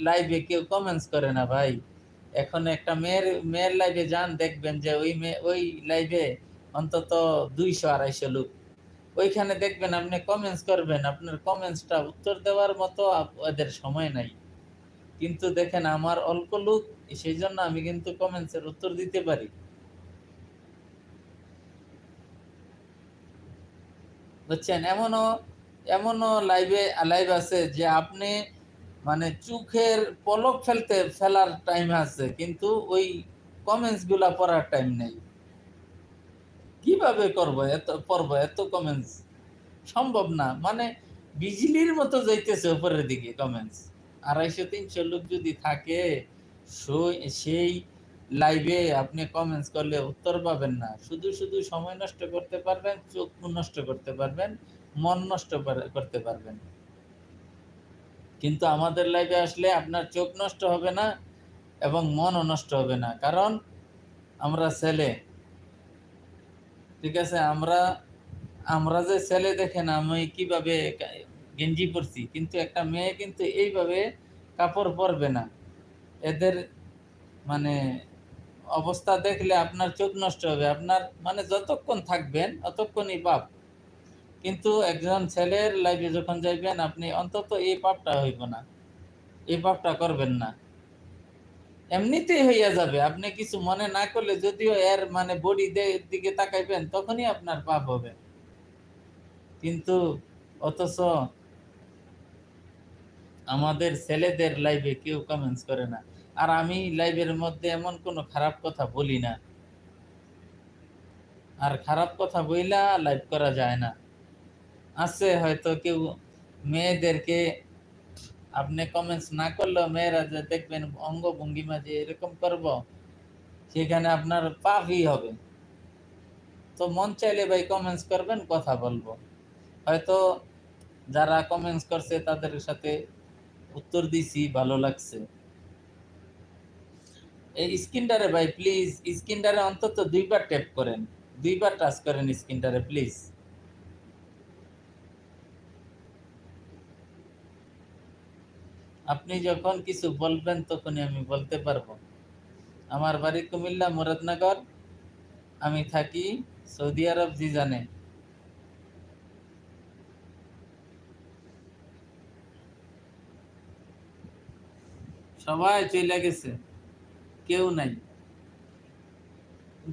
লাইভে কেউ কমেন্টস করে না ভাই। এখন একটা মেয়ের লাইভে যান, দেখবেন যে ওই লাইভে অন্তত 200-250 লোক। ওইখানে দেখবেন আপনি কমেন্টস করবেন, আপনার কমেন্টসটা উত্তর দেওয়ার মতো ওদের সময় নাই। কিন্তু দেখেন আমার অল্প লোক, সেই জন্য আমি কিন্তু কমেন্টসের উত্তর দিতে পারি। বুঝছেন? এমনও লাইভ আছে যে আপনি মানে চোখের পলক ফেলার টাইম আছে, কিন্তু ওই কমেন্টস গুলা পড়ার টাইম নেই। কিভাবে পড়বো এত কমেন্টস? সম্ভব না। মানে বিজলির মতো যাইতেছে উপরের দিকে কমেন্টস। 250-300 লোক যদি থাকে, সেই লাইভে আপনি কমেন্টস করলে উত্তর পাবেন না। শুধু সময় নষ্ট করতে পারবেন, চোখ নষ্ট করতে পারবেন, মন নষ্ট করতে পারবেন। কিন্তু আমাদের লাইভে আসলে আপনার চোখ নষ্ট হবে না এবং মনও নষ্ট হবে না, কারণ আমরা ছেলে। ঠিক আছে? আমরা যে ছেলে, দেখেন আমি কিভাবে গেঞ্জি পরছি, কিন্তু একটা মেয়ে কিন্তু এইভাবে কাপড় পরবে না। এদের মানে অবস্থা দেখলে আপনার চোখ নষ্ট হবে। আপনার মানে যতক্ষণ থাকবেন ততক্ষণই পাপ। কিন্তু একজন ছেলের লাইফে যখন যাইবেন, আপনি অন্তত এই পাপটা হইব না, এই পাপটা করবেন না। এমনিতেই হইয়া যাবে, আপনি কিছু মনে না করলে, যদিও এর মানে বডি দিকে তাকাইবেন, তখনই আপনার পাপ হবে। কিন্তু অথচ আমাদের ছেলেদের লাইভে কেউ কমেন্টস করে না। আর আমি লাইভের মধ্যে এমন কোনো খারাপ কথা বলি না, আর খারাপ কথা বইলা লাইভ করা যায় না। আছে হয়তো কেউ মেয়েদেরকে আপনি কমেন্টস না করলেও মেয়েরা যে দেখবেন অঙ্গভঙ্গিমা যে এরকম করব, সেখানে আপনার পাপই হবে। তো মন চাইলে ভাই কমেন্টস করবেন, কথা বলবো। হয়তো যারা কমেন্টস করছে তাদের সাথে উত্তর দিছি, ভালো লাগছে। এই স্ক্রিনটারে ভাই প্লিজ, স্ক্রিনটারে অন্তত 2বার ট্যাপ করেন, 2বার টাচ করেন স্ক্রিনটারে প্লিজ। আপনি যখন কিছু বলবেন তখনই আমি বলতে পারবো। আমার বাড়ি কুমিল্লা মুরাদনগর, আমি থাকি সৌদি আরব, জিজানে। সবাই চলে গেছে, কেউ নাই।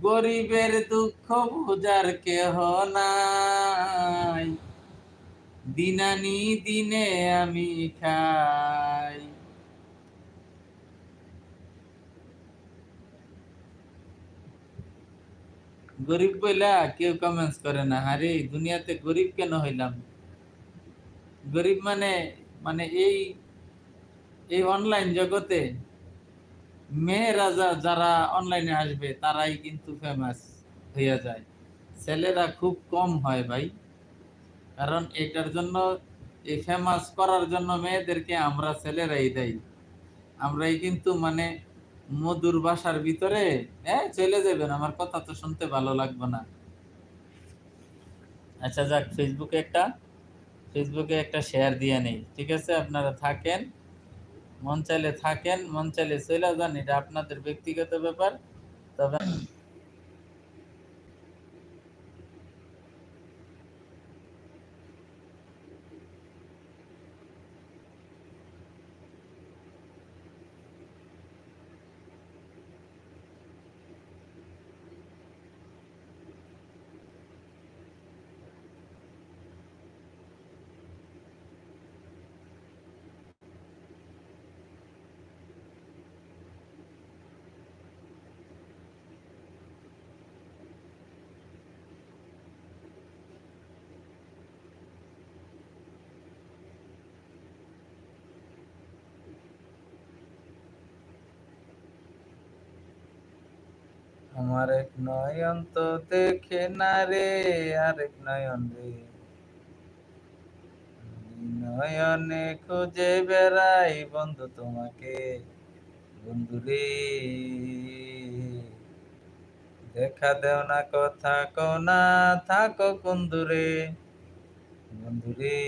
গরিবের দুঃখ বুঝার কেহ নাই, দিনানি দিনে আমি খাই। গরিব বইলা কেউ কমেন্টস করে না। আরে দুনিয়াতে গরিব কেন হইলাম? গরিব মানে মানে এই এই অনলাইন জগতে মেয়েরা যারা অনলাইনে আসবে তারাই কিন্তু ফেমাস হইয়া যায়। ছেলেরা খুব কম হয় ভাই। কারণ এটার জন্য, এই ফেমাস করার জন্য মেয়েদেরকে আমরা ছেলেরাই দেই। আমরাই কিন্তু মানে মধুর ভাষার ভিতরে, চলে যাবেন, আমার কথা তো শুনতে ভালো লাগবে না। আচ্ছা যাক, ফেসবুকে একটা শেয়ার দিয়ে নেই, ঠিক আছে? আপনারা থাকেন, মন চাইলে থাকেন, মন চাইলে চলে যান, এটা আপনাদের ব্যক্তিগত ব্যাপার। তবে আমার এক নয়ন তো দেখে না রে, আরেক নয়ন রে, নয়নে খুঁজে বেড়াই বন্ধু তোমাকে, বন্ধু রে, দেখা দেও না, কথা কও না, থাকো কোন দূরে, বন্ধু রে।